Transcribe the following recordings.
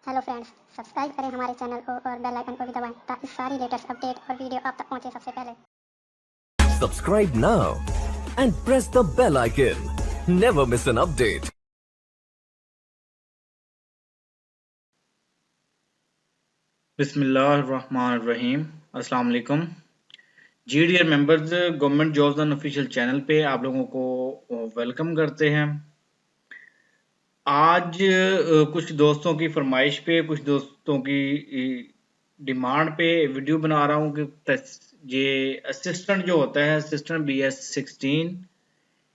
Hello friends, subscribe करें हमारे channel को और बेल आइकन को भी दबाएं ताकि सारी लेटेस्ट अपडेट और वीडियो आप तक पहुंचे सबसे पहले। Subscribe now and press the bell icon. Never miss an update. बिस्मिल्लाहिर्रहमानिर्रहीम। अस्सलाम वालेकुम जी dear members, government jobs on official channel पे आप लोगों को वेलकम करते हैं। आज कुछ दोस्तों की फरमाइश पे, कुछ दोस्तों की डिमांड पे वीडियो बना रहा हूँ कि ये असिस्टेंट जो होता है, असिस्टेंट BS16,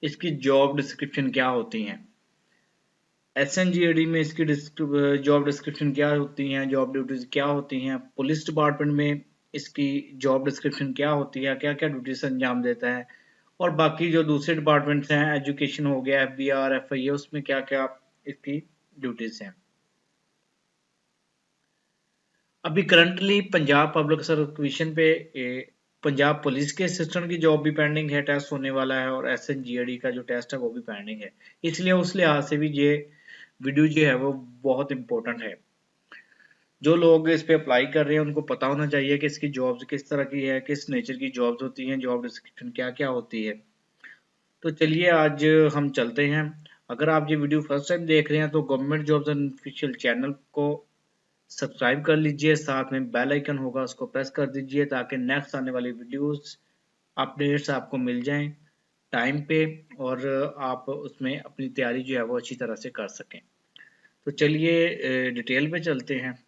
इसकी जॉब डिस्क्रिप्शन क्या होती हैं, SNGAD में इसकी जॉब डिस्क्रिप्शन क्या होती हैं, जॉब ड्यूटीज क्या होती हैं, पुलिस डिपार्टमेंट में इसकी जॉब डिस्क्रिप्शन क्या होती है, क्या क्या ड्यूटीज अंजाम देता है, और बाकी जो दूसरे डिपार्टमेंट्स हैं, एजुकेशन हो गया, FBR, FIA, उसमें क्या क्या इसकी ड्यूटीज हैं। अभी currently Punjab public service commission पे पंजाब पुलिस के असिस्टेंट की जॉब भी पेंडिंग है, टेस्ट होने वाला है, और SNGAD का जो टेस्ट है वो भी पेंडिंग है। इसलिए उस लिहाज से भी ये वीडियो जो है वो बहुत इंपॉर्टेंट है। जो लोग इस पे अप्लाई कर रहे हैं उनको पता होना चाहिए कि इसकी जॉब्स किस तरह की है, किस नेचर की जॉब्स होती हैं, जॉब डिस्क्रिप्शन क्या क्या होती है। तो चलिए आज हम चलते हैं। अगर आप ये वीडियो फर्स्ट टाइम देख रहे हैं तो गवर्नमेंट जॉब्स ऑफिशियल चैनल को सब्सक्राइब कर लीजिए, साथ में बेल आइकन होगा उसको प्रेस कर दीजिए ताकि नेक्स्ट आने वाली वीडियोस अपडेट्स आपको मिल जाएं टाइम पे, और आप उसमें अपनी तैयारी जो है वो अच्छी तरह से कर सकें। तो चलिए डिटेल पे चलते हैं।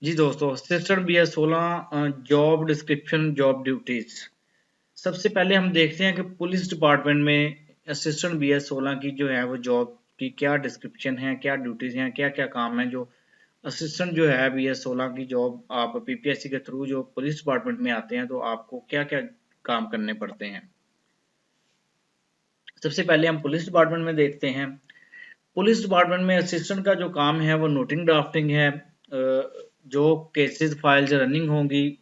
जी दोस्तों, assistant BS16 job description, job duties. सबसे पहले हम देखते हैं कि पुलिस डिपार्टमेंट में असिस्टेंट BS16 की जो है वो जॉब की क्या डिस्क्रिप्शन है, क्या ड्यूटीज हैं, क्या क्या काम है। जो असिस्टेंट जो है BS16 की जॉब आप PPSC के थ्रू जो पुलिस डिपार्टमेंट में आते हैं तो आपको क्या क्या काम करने पड़ते हैं। सबसे पहले हम पुलिस डिपार्टमेंट में देखते हैं। पुलिस डिपार्टमेंट में असिस्टेंट का जो काम है वो नोटिंग ड्राफ्टिंग है। जो केसेस फाइल्स रनिंग होंगी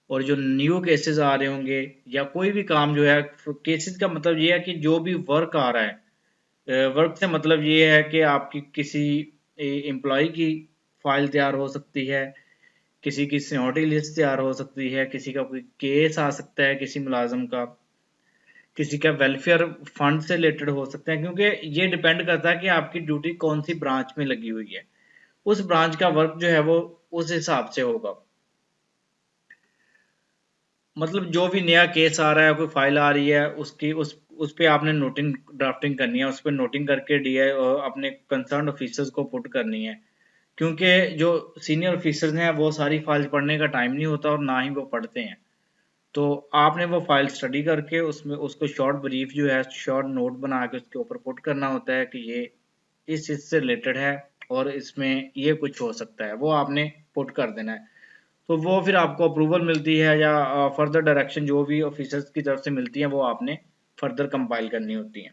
और जो न्यू केसेस आ रहे होंगे, या कोई भी काम जो है, केसेस का मतलब ये है कि जो भी वर्क आ रहा है, वर्क से मतलब ये है कि आपकी किसी एम्प्लॉय की फाइल तैयार हो सकती है, किसी की सीनियरिटी लिस्ट तैयार हो सकती है, किसी का कोई केस आ सकता है, किसी मुलाजम का, किसी का वेलफेयर फंड से रिलेटेड हो सकता है, क्योंकि ये डिपेंड करता है कि आपकी ड्यूटी कौन सी ब्रांच में लगी हुई है। उस ब्रांच का वर्क जो है वो उस हिसाब से होगा। मतलब जो भी नया केस आ रहा है, कोई फाइल आ रही है, उसकी उस पे आपने नोटिंग ड्राफ्टिंग करनी है, उस पर नोटिंग करके DI और अपने कंसर्न ऑफिसर्स को पुट करनी है। क्योंकि जो सीनियर ऑफिसर्स हैं वो सारी फाइल्स पढ़ने का टाइम नहीं होता और ना ही वो पढ़ते हैं। तो आपने वो फाइल स्टडी करके उसमें उसको शॉर्ट ब्रीफ जो है, शॉर्ट नोट बना के उसके ऊपर पुट करना होता है कि ये इस चीज से रिलेटेड है और इसमें ये कुछ हो सकता है, वो आपने पुट कर देना है। तो वो फिर आपको अप्रूवल मिलती है या फर्दर डायरेक्शन जो भी ऑफिसर्स की तरफ से मिलती है वो आपने फर्दर कंपाइल करनी होती है,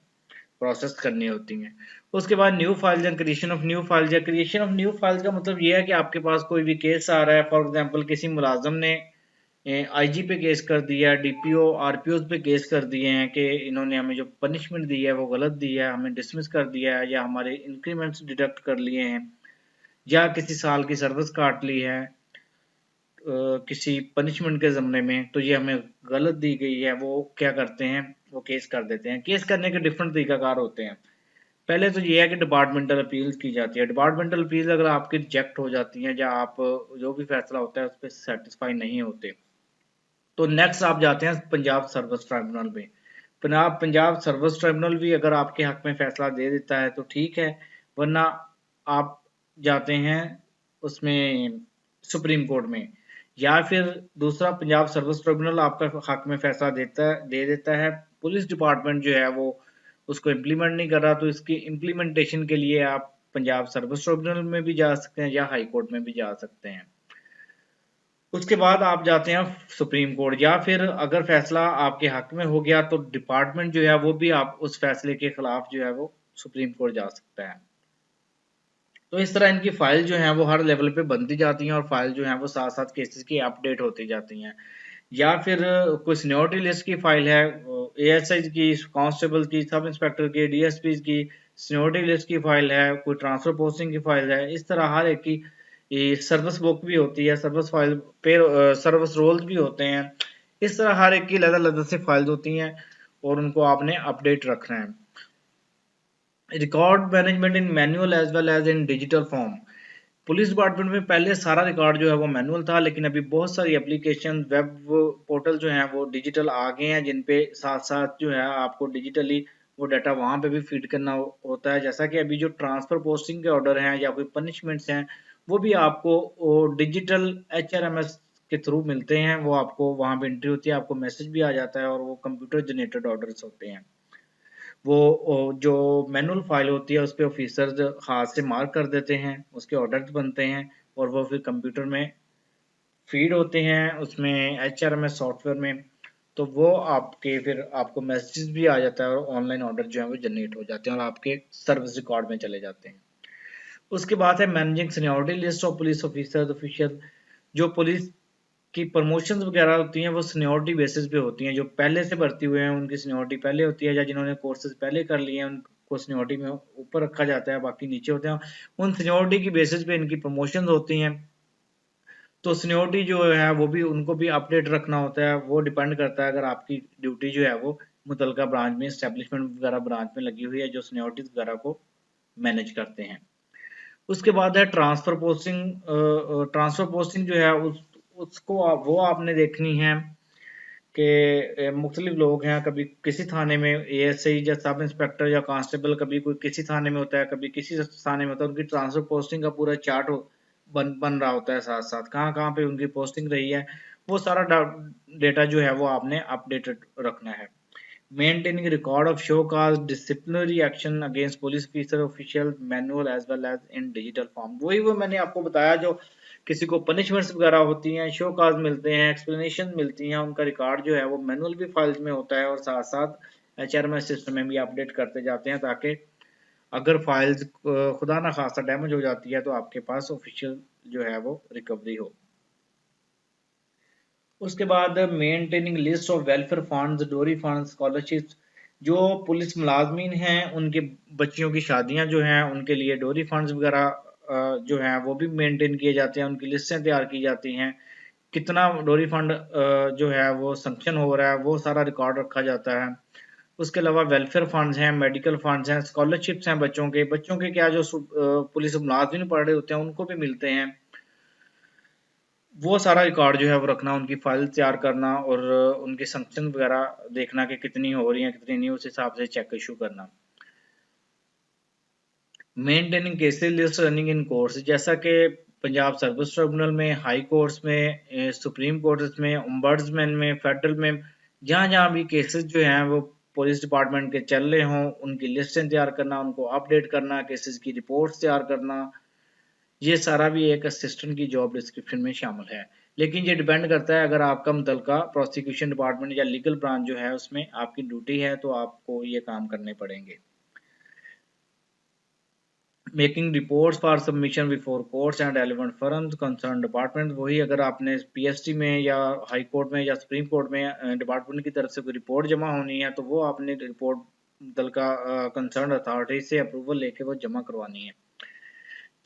प्रोसेस करनी होती हैं। उसके बाद new files and creation of new files. या क्रिएशन ऑफ न्यू फाइल्स का मतलब ये है कि आपके पास कोई भी केस आ रहा है, फॉर एग्जांपल किसी मुलाजम ने IG पे केस कर दिया, DPO RPOs पे केस कर दिए हैं कि इन्होंने हमें जो पनिशमेंट दी है वो गलत दी है, हमें डिसमिस कर दिया है, या हमारे इंक्रीमेंट्स डिडक्ट कर लिए हैं, या किसी साल की सर्विस काट ली है किसी पनिशमेंट के ज़मने में, तो ये हमें गलत दी गई है। वो क्या करते हैं, वो केस कर देते हैं। केस करने के डिफरेंट तरीकाकार होते हैं। पहले तो ये है कि डिपार्टमेंटल अपील्स की जाती है। डिपार्टमेंटल अपील्स अगर आपकी रिजेक्ट हो जाती हैं या आप जो भी फैसला होता है उस पर सेटिस्फाई नहीं होते, तो नेक्स्ट आप जाते हैं पंजाब सर्विस ट्राइब्यूनल में। पंजाब सर्विस ट्राइब्यूनल भी अगर आपके हक में फैसला दे देता है तो ठीक है, वरना आप जाते हैं उसमें सुप्रीम कोर्ट में। या फिर दूसरा, पंजाब सर्विस ट्राइब्यूनल आपका हक में फैसला दे देता है, पुलिस डिपार्टमेंट जो है वो उसको इम्प्लीमेंट नहीं कर रहा, तो इसकी इम्प्लीमेंटेशन के लिए आप पंजाब सर्विस ट्राइब्यूनल में भी जा सकते हैं या हाई कोर्ट में भी जा सकते हैं। उसके बाद आप जाते हैं सुप्रीम कोर्ट, या फिर अगर फैसला आपके हक में हो गया तो डिपार्टमेंट जो है वो भी आप उस फैसले के खिलाफ जो है वो सुप्रीम कोर्ट जा सकता है। तो इस तरह इनकी फाइल जो है वो हर लेवल पे बनती जाती हैं और फाइल जो है वो साथ साथ केसेस की अपडेट होती जाती हैं। या फिर कोई सीनियरिटी लिस्ट की फाइल है, एएसआई की, कांस्टेबल की, सब इंस्पेक्टर की, डीएसपी की सीनियरिटी लिस्ट की फाइल है, कोई ट्रांसफर पोस्टिंग की फाइल है। इस तरह हर एक की सर्विस बुक भी होती है, सर्विस फाइल पे, सर्विस रोल्स भी होते हैं। इस तरह हर एक की अलग अलग से फाइल्स होती हैं और उनको आपने अपडेट रखना है। Record management in manual as well as in digital form. Police department में पहले सारा रिकॉर्ड जो है वो मैनुअल था, लेकिन अभी बहुत सारी एप्लीकेशन, वेब पोर्टल जो हैं वो डिजिटल आ गए हैं, जिन पे साथ साथ जो है आपको डिजिटली वो डाटा वहां पे भी फीड करना होता है। जैसा कि अभी जो ट्रांसफर पोस्टिंग के ऑर्डर हैं या कोई पनिशमेंट्स हैं, वो भी आपको डिजिटल HRMS के थ्रू मिलते हैं। वो आपको वहां पे एंट्री होती है, आपको मैसेज भी आ जाता है और वो कंप्यूटर जनरेटेड ऑर्डर्स होते हैं। वो जो मैनुअल फाइल होती है उस पे ऑफिसर्स हाथ से मार्क कर देते हैं, उसके ऑर्डर्स बनते हैं और वो फिर कंप्यूटर में फीड होते हैं उसमें HRMS सॉफ्टवेयर में। तो वो आपके फिर आपको मैसेज भी आ जाता है और ऑनलाइन ऑर्डर जो है वो जनरेट हो जाते हैं और आपके सर्विस रिकॉर्ड में चले जाते हैं। उसके बाद है managing seniority list of police officers official. जो पुलिस की प्रमोशंस वगैरह होती हैं वो सीनियरिटी बेसिस पे होती हैं। जो पहले से भर्ती हुए हैं उनकी सीनियरिटी पहले होती है, या जिन्होंने कोर्सेज पहले कर लिए हैं उनको सीनियरिटी में ऊपर रखा जाता है, बाकी नीचे होते हैं। उन सीनियरिटी की बेसिस पे इनकी प्रमोशंस होती हैं। तो सीनियरिटी जो है वो भी उनको भी अपडेट रखना होता है। वो डिपेंड करता है, अगर आपकी ड्यूटी जो है वो मुतलका ब्रांच में, एस्टेब्लिशमेंट वगैरह ब्रांच में लगी हुई है जो सीनियरिटीज वगैरह को मैनेज करते हैं। उसके बाद है ट्रांसफर पोस्टिंग। ट्रांसफर पोस्टिंग जो है उसको वो आपने देखनी है कि मुख्तलिफ लोग हैं, कभी किसी थाने में एएसआई या सब इंस्पेक्टर या कांस्टेबल, कभी कोई किसी थाने में होता है, कभी किसी थाने में होता है। उनकी ट्रांसफर पोस्टिंग का पूरा चार्ट बन रहा होता है, साथ साथ कहाँ कहाँ पे उनकी पोस्टिंग रही है, वो सारा डेटा जो है वो आपने अपडेटेड रखना है। Maintaining record of show cause disciplinary action against police officer official manual as well as in digital form। वही वो मैंने आपको बताया, जो किसी को पनिशमेंट्स वगैरह होती हैं, शो काज मिलते हैं, एक्सप्लेनेशन मिलती हैं, उनका रिकॉर्ड जो है वो मैनुअल भी फाइल्स में होता है और साथ साथ HRMS सिस्टम में भी अपडेट करते जाते हैं, ताकि अगर फाइल्स खुदा ना खासा डैमेज हो जाती है तो आपके पास ऑफिशियल जो है वो रिकवरी हो। उसके बाद maintaining list of welfare funds, डोरी फंड्स, स्कॉलरशिप्स। जो पुलिस मुलाजमीन हैं उनके बच्चियों की शादियां जो हैं उनके लिए डोरी फंड्स वगैरह जो हैं वो भी मेंटेन किए जाते हैं, उनकी लिस्टें तैयार की जाती हैं। कितना डोरी फंड जो है वो संक्शन हो रहा है वो सारा रिकॉर्ड रखा जाता है। उसके अलावा वेलफेयर फंड्स हैं, मेडिकल फंड्स हैं, स्कॉलरशिप्स हैं बच्चों के क्या जो पुलिस मुलाजमीन पढ़ रहे होते हैं उनको भी मिलते हैं। वो सारा रिकॉर्ड जो है वो रखना, उनकी फाइल तैयार करना और उनकी संक्शन वगैरह देखना कि कितनी हो रही है कितनी नहीं, उस हिसाब से चेक इशू करना। Maintaining cases list running in courts, जैसा कि पंजाब सर्विस ट्रिब्यूनल में, हाई कोर्ट्स में, सुप्रीम कोर्ट्स में, ओम्बड्समैन में, फेडरल में, जहाँ जहाँ भी केसेस जो हैं वो पुलिस डिपार्टमेंट के चल रहे हों, उनकी लिस्टें तैयार करना, उनको अपडेट करना, केसेस की रिपोर्ट्स तैयार करना, ये सारा भी एक असिस्टेंट की जॉब डिस्क्रिप्शन में शामिल है। लेकिन ये डिपेंड करता है, अगर आपका मुतलका प्रोसिक्यूशन डिपार्टमेंट या लीगल ब्रांच जो है उसमें आपकी ड्यूटी है तो आपको ये काम करने पड़ेंगे। Making reports for submission before courts and relevant firms concern department, वही अगर आपने PST में या हाई कोर्ट में या सुप्रीम कोर्ट में डिपार्टमेंट की तरफ से कोई रिपोर्ट जमा होनी है तो वो आपने रिपोर्ट मुतलका कंसर्न अथॉरिटी से अप्रूवल लेके वो जमा करवानी है।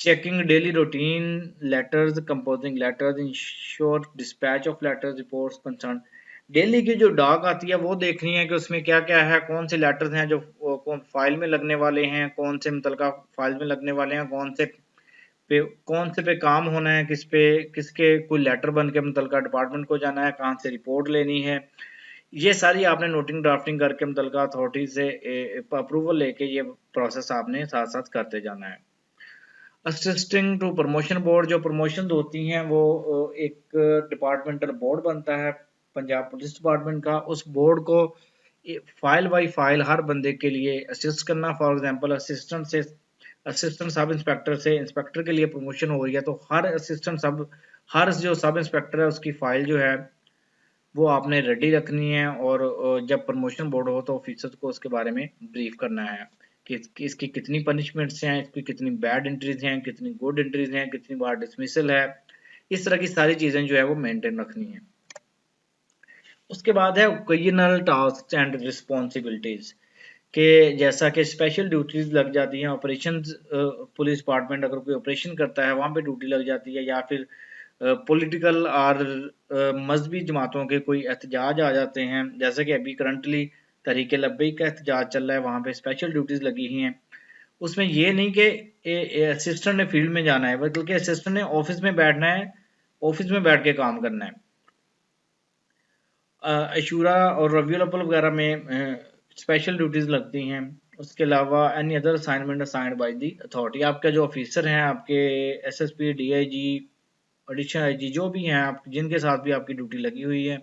Checking daily routine letters, composing letters, ensure dispatch of letters, reports, concern। Daily की जो डाक आती है वो देखनी है कि उसमें क्या क्या है, कौन से लेटर्स हैं जो कौन फाइल में लगने वाले हैं, कौन से मुतलका फाइल में लगने वाले हैं, कौन से पे काम होना है, किसके कोई लेटर बन के मुतलका डिपार्टमेंट को जाना है, कहाँ से रिपोर्ट लेनी है। ये सारी आपने नोटिंग ड्राफ्टिंग करके मुतलका अथॉरिटी से अप्रूवल लेके ये प्रोसेस आपने साथ साथ करते जाना है। असिस्टिंग टू प्रमोशन बोर्ड, जो प्रमोशन होती हैं वो एक डिपार्टमेंटल बोर्ड बनता है पंजाब पुलिस डिपार्टमेंट का। उस बोर्ड को फाइल बाय फाइल हर बंदे के लिए असिस्ट करना। For example assistant sub inspector से इंस्पेक्टर के लिए प्रमोशन हो रही है तो हर जो सब इंस्पेक्टर है उसकी फाइल जो है वो आपने रेडी रखनी है, और जब प्रमोशन बोर्ड हो तो ऑफिसर्स को उसके बारे में ब्रीफ करना है कि इसकी कितनी पनिशमेंट्स हैं, इसकी कितनी बैड एंट्रीज हैं, कितनी गुड एंट्रीज हैं, कितनी बार डिसमिसल है। इस तरह की सारी चीजें जो है वो मेंटेन रखनी है। उसके बाद है ओकेजनल टास्क एंड रिस्पॉन्सिबिलिटीज के, जैसा कि स्पेशल ड्यूटीज लग जाती हैं, ऑपरेशन, पुलिस डिपार्टमेंट अगर कोई ऑपरेशन करता है वहाँ पे ड्यूटी लग जाती है, या फिर पॉलिटिकल और मजहबी जमातों के कोई एहतजाज आ जाते हैं, जैसे कि अभी करंटली तहरीक लब्बैक का एहतजाज चल रहा है, वहाँ पे स्पेशल ड्यूटीज लगी हुई हैं। उसमें ये नहीं कि असिस्टेंट ने फील्ड में जाना है, बल्कि असिस्टेंट ने ऑफिस में बैठना है, ऑफिस में बैठ के काम करना है। अशूरा और रबीउल अव्वल वगैरह में स्पेशल ड्यूटीज लगती हैं। उसके अलावा any other assignment assigned by the authority, आपके जो ऑफिसर हैं, आपके एसएसपी, डीआईजी, एडिशनल आईजी जो भी हैं, आप जिनके साथ भी आपकी ड्यूटी लगी हुई है,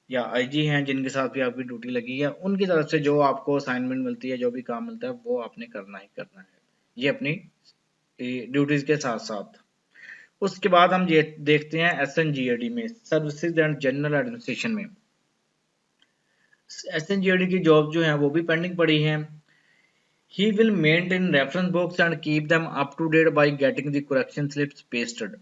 या आईजी हैं जिनके साथ भी आपकी ड्यूटी लगी है, उनकी तरफ से जो आपको असाइनमेंट मिलती है, जो भी काम मिलता है, वो आपने करना ही करना है, ये अपनी ड्यूटीज के साथ साथ। उसके बाद हम ये देखते हैं एसएनजीएडी में, सर्विसेज एंड जनरल एडमिनिस्ट्रेशन में। एसएनजीएडी की जॉब जो है वो भी पेंडिंग पड़ी है। He will maintain reference books and keep them up to date by getting the correction slips pasted.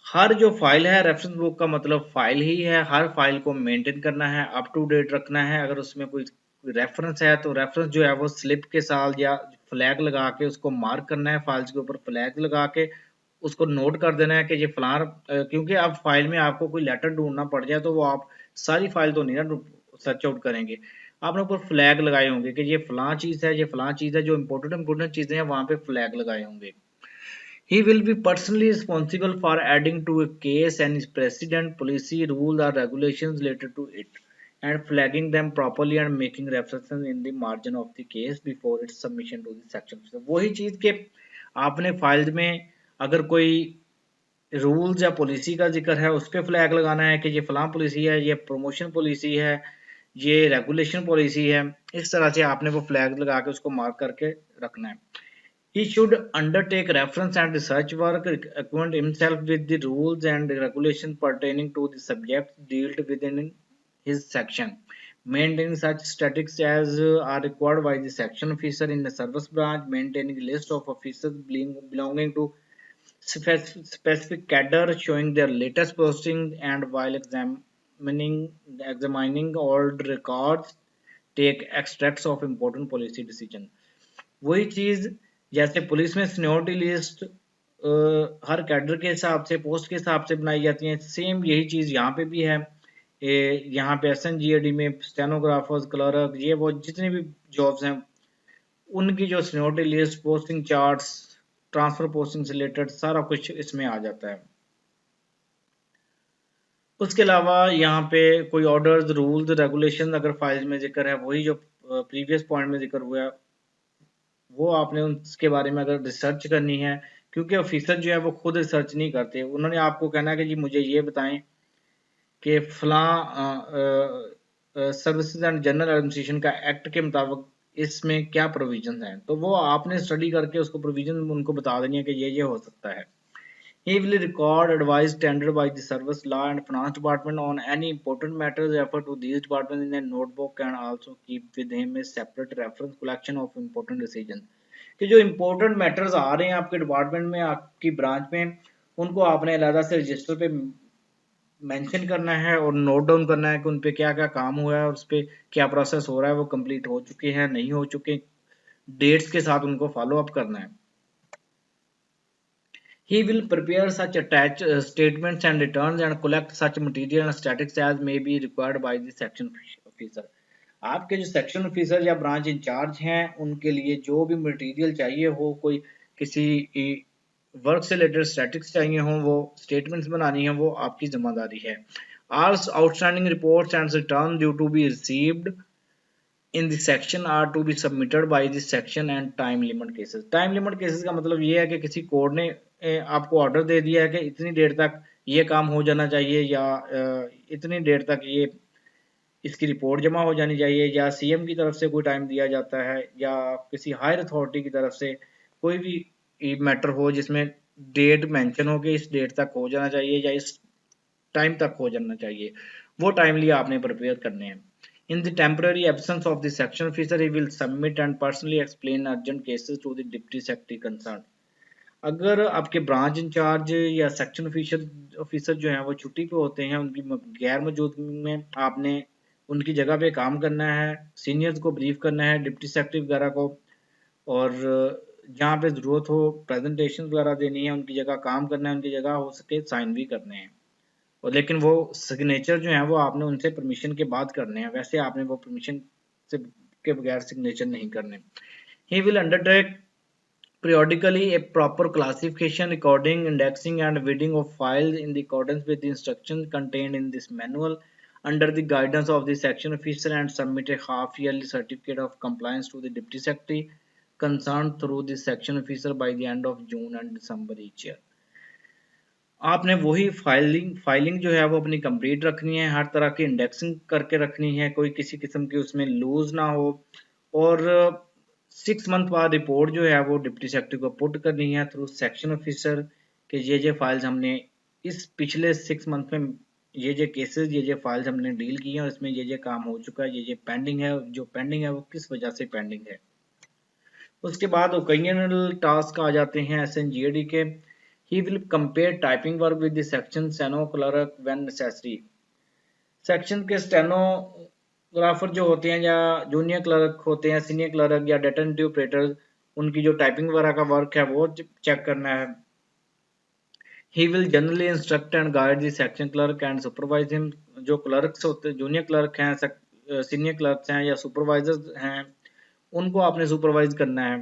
हर जो फाइल है, रेफरेंस बुक का मतलब फाइल ही है, हर फाइल को मेंटेन करना है, अप टू डेट रखना है। अगर उसमें कोई रेफरेंस है तो रेफरेंस जो है वो स्लिप के साथ या फ्लैग लगा के उसको मार्क करना है, फाइल्स के ऊपर फ्लैग लगा के उसको नोट कर देना है कि ये फलान, क्योंकि अब फाइल में आपको कोई लेटर ढूंढना पड़ जाए तो वो आप सारी फाइल तो नहीं ना सर्च आउट करेंगे, आपने ऊपर फ्लैग लगाए होंगे कि ये फलां चीज है, ये फलां चीज है, जो इंपॉर्टेंट चीजें हैं वहां पे फ्लैग लगाए होंगे। He will be personally responsible for adding to a case any precedent, policy, rules or regulations related to it, and flagging them properly and making references in the margin of the case before its submission to the section officer। वही चीज के आपने file में अगर कोई rules या policy का जिक्र है, उस पर फ्लैग लगाना है कि ये फलां पॉलिसी है, ये प्रमोशन पॉलिसी है, ये रेगुलेशन पॉलिसी है। इस तरह से आपने वो फ्लैग लगा के उसको मार्क करके रखना है। He should undertake reference and research work, acquaint himself with the rules and regulations pertaining to the subjects dealt within his section, maintaining such statistics as are required by the section officer in the service branch, maintaining a list of officers belonging to specific cadre showing their latest posting, and while examining old records, take extracts of important policy decision। वही चीज जैसे police में seniority list हर cadre के हिसाब से, post के हिसाब से बनाई जाती है, सेम यही चीज यहाँ पे भी है। यहाँ पे एसएनजीएडी में स्टेनोग्राफर्स, क्लर्क, ये वो जितनी भी जॉब्स हैं उनकी जो seniority list, posting charts, transfer posting से रिलेटेड सारा कुछ इसमें आ जाता है। उसके अलावा यहाँ पे कोई ऑर्डर्स, रूल्स, रेगुलेशन अगर फाइल में जिक्र है, वही जो प्रीवियस पॉइंट में जिक्र हुआ है वो आपने उसके बारे में अगर रिसर्च करनी है, क्योंकि ऑफिसर जो है वो खुद रिसर्च नहीं करते, उन्होंने आपको कहना है कि जी मुझे ये बताएं कि फलां सर्विसेज एंड जनरल एडमिनिस्ट्रेशन का एक्ट के मुताबिक इसमें क्या प्रोविजन हैं, तो वो आपने स्टडी करके उसको प्रोविजन उनको बता देनी है कि ये हो सकता है। He will record advice tendered by the service, law and finance department on any important matters referred to these departments in a notebook, and also keep with him a separate reference collection of important decisions। कि जो important matters आ रहे हैं आपके department में, आपकी branch में, उनको आपने अलग से रजिस्टर पे मेंशन करना है और नोट डाउन करना है कि उन पे क्या क्या काम हुआ है और उस पे क्या प्रोसेस हो रहा है, वो कंप्लीट हो चुके हैं, नहीं हो चुके, डेट्स के साथ उनको फॉलो अप करना है। He will prepare such attached statements and returns and collect such material and statistics as may be required by the section officer। आपके जो सेक्शन ऑफिसर या ब्रांच इंचार्ज हैं उनके लिए जो भी मटेरियल चाहिए हो, कोई किसी वर्क से रिलेटेड स्टैटिस्टिक्स चाहिए हो, वो स्टेटमेंट्स बनानी है, वो आपकी जिम्मेदारी है। All outstanding reports and returns due to be received in the section are to be submitted by the section and time limit cases। Time limit cases का मतलब ये है कि किसी कोर्ट ने आपको ऑर्डर दे दिया है कि इतनी देर तक ये काम हो जाना चाहिए, या इतनी देर तक ये इसकी रिपोर्ट जमा हो जानी चाहिए, या सीएम की तरफ से कोई टाइम दिया जाता है, या किसी हायर अथॉरिटी की तरफ से कोई भी मैटर हो जिसमें डेट मेंशन हो कि इस डेट तक हो जाना चाहिए या इस टाइम तक हो जाना चाहिए, वो टाइमली आपने प्रिपेयर करने हैं। In the temporary absence of the section officer, he will submit and personally explain urgent cases to the deputy secretary concerned। अगर आपके ब्रांच इंचार्ज या सेक्शन ऑफिसर जो हैं वो छुट्टी पे होते हैं, उनकी गैर मौजूदगी में आपने उनकी जगह पे काम करना है, सीनियर्स को ब्रीफ करना है, डिप्टी सेक्रेटरी वगैरह को, और जहाँ पे ज़रूरत हो प्रेजेंटेशन वगैरह देनी है, उनकी जगह काम करना है, उनकी जगह हो सके साइन भी करने हैं। और लेकिन वो सिग्नेचर जो है वो आपने उनसे परमिशन के बाद करने हैं, वैसे आपने वो परमिशन से के बगैर सिग्नेचर नहीं करने। He will undertake periodically a proper classification, recording, indexing and reading of files in the accordance with the instructions contained in this manual under the guidance of the section officer, and submit a half yearly certificate of compliance to the deputy secretary concerned through the section officer by the end of June and December each year। आपने वही filing जो है वो अपनी complete रखनी है, हर तरह की इंडेक्सिंग करके रखनी है, कोई किसी किस्म की उसमें लूज ना हो, और 6 मंथ बाद रिपोर्ट जो है वो डिप्टी सेक्रेटरी को पुट करनी है थ्रू सेक्शन ऑफिसर कि ये फाइल्स हमने इस पिछले 6 मंथ में ये केसेस ये फाइल्स हमने डील की हैं और इसमें ये काम हो चुका है, ये पेंडिंग है, जो पेंडिंग है वो किस वजह से पेंडिंग है। उसके बाद ओकेजनल टास्क आ जाते हैं SNGAD के। He will compare typing work with the section steno clerk when necessary। Section के स्टेनोग्राफर जो होते हैं या जूनियर क्लर्क होते हैं, सीनियर क्लर्क या डेटा एंट्री ऑपरेटर, उनकी जो टाइपिंग वगैरह का वर्क है वो चेक करना है। He will generally instruct and guide the section clerk and supervise him। जो क्लर्क्स होते हैं, जूनियर क्लर्क हैं, सीनियर क्लर्क्स हैं या सुपरवाइजर्स हैं, उनको आपने सुपरवाइज करना है।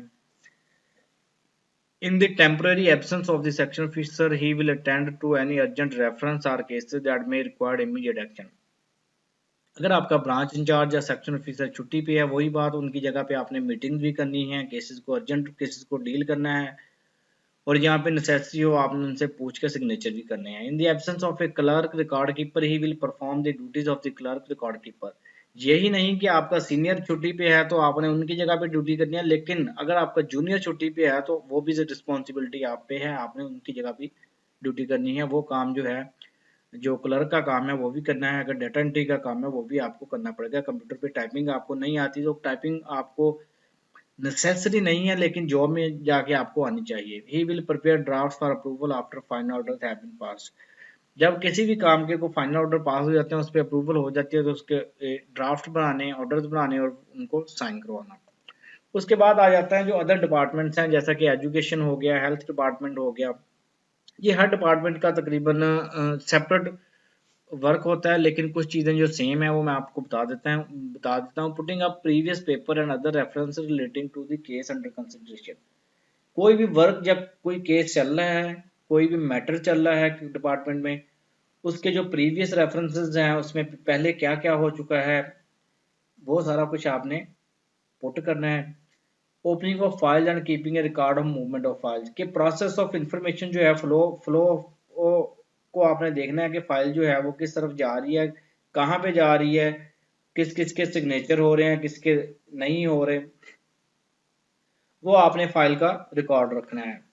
In the temporary absence of the section officer, he will attend to any urgent reference or cases that may require immediate action। अगर आपका ब्रांच इंचार्ज या सेक्शन ऑफिसर छुट्टी पे है, वही बात उनकी जगह पे आपने मीटिंग भी करनी है, केसेस को अर्जेंट केसेस को डील करना है, और यहाँ पे नेसेसरी हो आपने उनसे पूछ के सिग्नेचर भी करने हैं। In the absence of A clerk record keeper, he will perform the duties of the clerk record keeper. यही नहीं कि आपका सीनियर छुट्टी पे है तो आपने उनकी जगह पे ड्यूटी करनी है, लेकिन अगर आपका जूनियर छुट्टी पे है तो वो भी रिस्पॉन्सिबिलिटी आप पे है, आपने उनकी जगह पे ड्यूटी करनी है। वो काम जो है, जो क्लर्क का काम है वो भी करना है, अगर डाटा एंट्री का काम है वो भी आपको करना पड़ेगा। कंप्यूटर पे टाइपिंग आपको नहीं आती तो टाइपिंग आपको नेसेसरी नहीं है, लेकिन जॉब में जाके आपको आनी चाहिए। He will prepare draft for approval after final order have been pass. जब किसी भी काम के को फाइनल ऑर्डर पास हो जाते हैं, उस पर अप्रूवल हो जाती है, तो उसके ड्राफ्ट बनाने, ऑर्डर्स बनाने और उनको साइन करवाना। उसके बाद आ जाता है जो अदर डिपार्टमेंट्स हैं, जैसा कि एजुकेशन हो गया, हेल्थ डिपार्टमेंट हो गया। ये हर डिपार्टमेंट का तकरीबन सेपरेट वर्क होता है, लेकिन कुछ चीजें जो सेम है वो मैं आपको बता देता हूँ। Putting up previous paper and other references relating to the case under consideration. कोई भी वर्क, जब कोई केस चल रहा है, कोई भी मैटर चल रहा है डिपार्टमेंट में, उसके जो प्रीवियस रेफरेंसेस हैं उसमें पहले क्या क्या हो चुका है वो सारा कुछ आपने पुट करना है। Opening of file and keeping A record of movement of files के प्रोसेस ऑफ इंफॉर्मेशन जो है, फ्लो को आपने देखना है कि फाइल जो है वो किस तरफ जा रही है, कहाँ पे जा रही है, किस किस के सिग्नेचर हो रहे हैं, किसके नहीं हो रहे, वो आपने फाइल का रिकॉर्ड रखना है।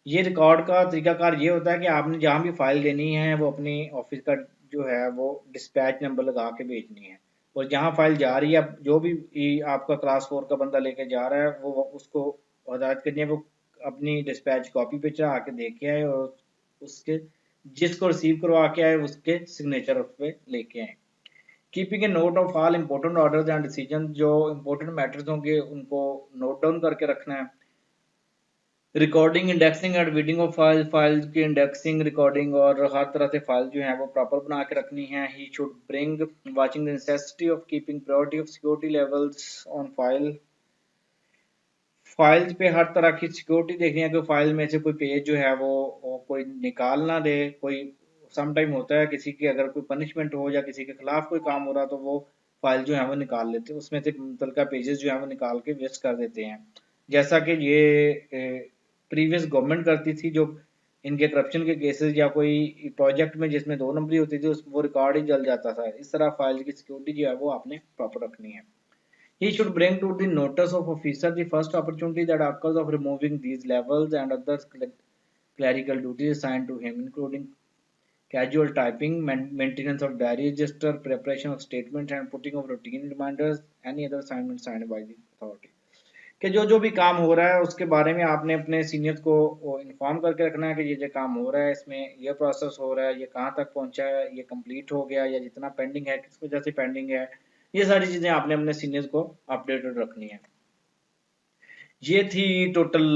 ये रिकॉर्ड का तरीकाकार ये होता है कि आपने जहाँ भी फाइल देनी है वो अपनी ऑफिस का जो है वो डिस्पैच नंबर लगा के भेजनी है, और जहाँ फाइल जा रही है, जो भी आपका क्लास 4 का बंदा लेके जा रहा है वो उसको हदायत करनी है, वो अपनी डिस्पैच कॉपी पे चढ़ा के दे के आए और उसके जिसको रिसीव करवा के आए उसके सिग्नेचर उस पे लेके आए। Keeping A note of all important orders and decision, जो इम्पोर्टेंट मैटर्स होंगे उनको नोट डाउन करके रखना है। Recording, indexing and reading of files की इंडेक्सिंग, रिकॉर्डिंग और हर तरह से फाइल जो है वो प्रॉपर बना के रखनी है। He should bring watching the necessity of keeping priority of security levels on files पे हर तरह की सिक्योरिटी देखनी है कि फाइल में से कोई पेज जो है वो कोई निकाल ना दे। कोई सम टाइम होता है किसी की अगर कोई पनिशमेंट हो या किसी के खिलाफ कोई काम हो रहा तो वो फाइल जो है वो निकाल लेते हैं, उसमें से मुतलका पेजेस जो है वो निकाल के वेस्ट कर देते हैं, जैसा कि ये प्रीवियस गवर्नमेंट करती थी। जो इनके करप्शन के केसेस या कोई प्रोजेक्ट में जिसमें 2 नंबरी होती थी वो रिकॉर्ड ही जल जाता था। इस तरह फाइल की सिक्योरिटी जो है वो आपने प्रॉपर रखनी है। He should bring to the notice of officer the first opportunity that occurs of removing these levels and other clerical duties assigned to him, including casual typing, maintenance of diary register, preparation of statements, and putting of routine reminders, any other assignment signed by the authority। कि जो भी काम हो रहा है उसके बारे में आपने अपने सीनियर्स को इन्फॉर्म करके रखना है कि ये काम हो रहा है, इसमें ये प्रोसेस हो रहा है, ये कहाँ तक पहुंचा है, ये कंप्लीट हो गया या जितना पेंडिंग है किस वजह से पेंडिंग है, ये सारी चीजें आपने अपने सीनियर्स को अपडेटेड रखनी है। ये थी टोटल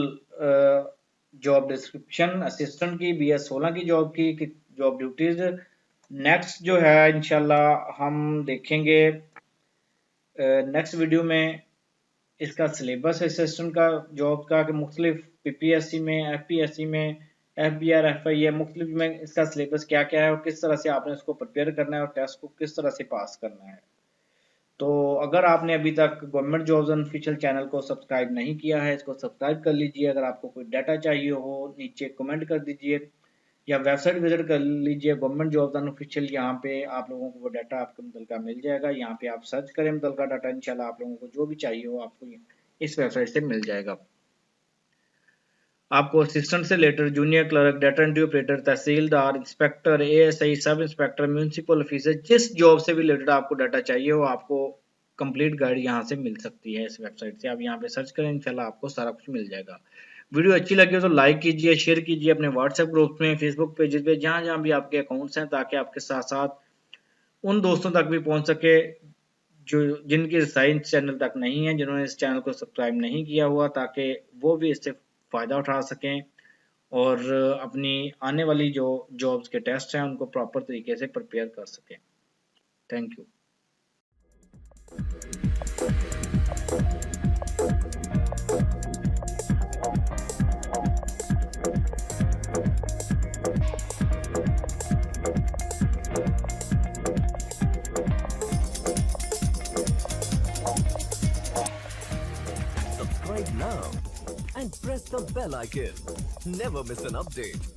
जॉब डिस्क्रिप्शन असिस्टेंट की, BS16 की जॉब की जॉब ड्यूटीज। नेक्स्ट जो है इंशाल्लाह हम देखेंगे नेक्स्ट वीडियो में इसका सिलेबस असिस्टेंट का जॉब का कि मुख्तलिफ PPSC में, FPSC में, FBR FI मुख्तलिफ में इसका सिलेबस क्या क्या है और किस तरह से आपने इसको प्रिपेयर करना है और टेस्ट को किस तरह से पास करना है। तो अगर आपने अभी तक गवर्नमेंट जॉब्स ऑफिशियल चैनल को सब्सक्राइब नहीं किया है, इसको सब्सक्राइब कर लीजिए। अगर आपको कोई डाटा चाहिए हो नीचे कमेंट कर दीजिए या वेबसाइट विजिट कर लीजिए गवर्नमेंट जॉब्स ऑफिशियल, यहाँ पे आप लोगों को वो डाटा आपको मुतलका मिल जाएगा। यहाँ पे आप सर्च करें मुतलका डाटा, इंशाल्लाह आप लोगों को जो भी चाहिए हो आपको इस वेबसाइट से मिल जाएगा। आपको असिस्टेंट से related, junior clerk, data entry operator, tehsildar, inspector, ASI, sub inspector, municipal officer, जिस जॉब से भी रिलेटेड आपको डाटा चाहिए हो आपको कंप्लीट गाइड यहाँ से मिल सकती है। इस वेबसाइट से आप यहाँ पे सर्च करें, इंशाल्लाह आपको सारा कुछ मिल जाएगा। वीडियो अच्छी लगी हो तो लाइक कीजिए, शेयर कीजिए अपने व्हाट्सएप ग्रुप में, फेसबुक पेजेस पे, जहाँ जहाँ भी आपके अकाउंट्स हैं, ताकि आपके साथ साथ उन दोस्तों तक भी पहुंच सके जो जिनकी साइंस चैनल तक नहीं है, जिन्होंने इस चैनल को सब्सक्राइब नहीं किया हुआ, ताकि वो भी इससे फ़ायदा उठा सकें और अपनी आने वाली जो जॉब्स के टेस्ट हैं उनको प्रॉपर तरीके से प्रिपेयर कर सकें। Thank you. Subscribe now and press the bell icon. Never miss an update.